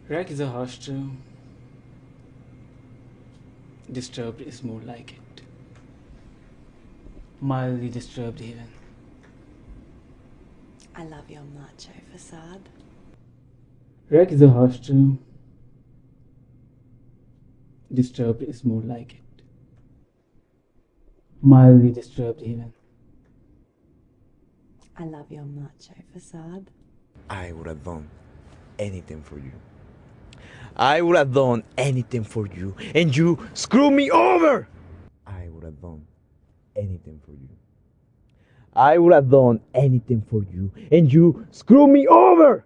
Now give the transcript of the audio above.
Wreck is a hostel. Disturbed is more like it. Mildly disturbed even. I love your macho facade. Wreck is a hostel. Disturbed is more like it. Mildly disturbed even. I love your macho facade. I would have done anything for you. I would have done anything for you, and you screw me over! I would have done anything for you. I would have done anything for you, and you screw me over!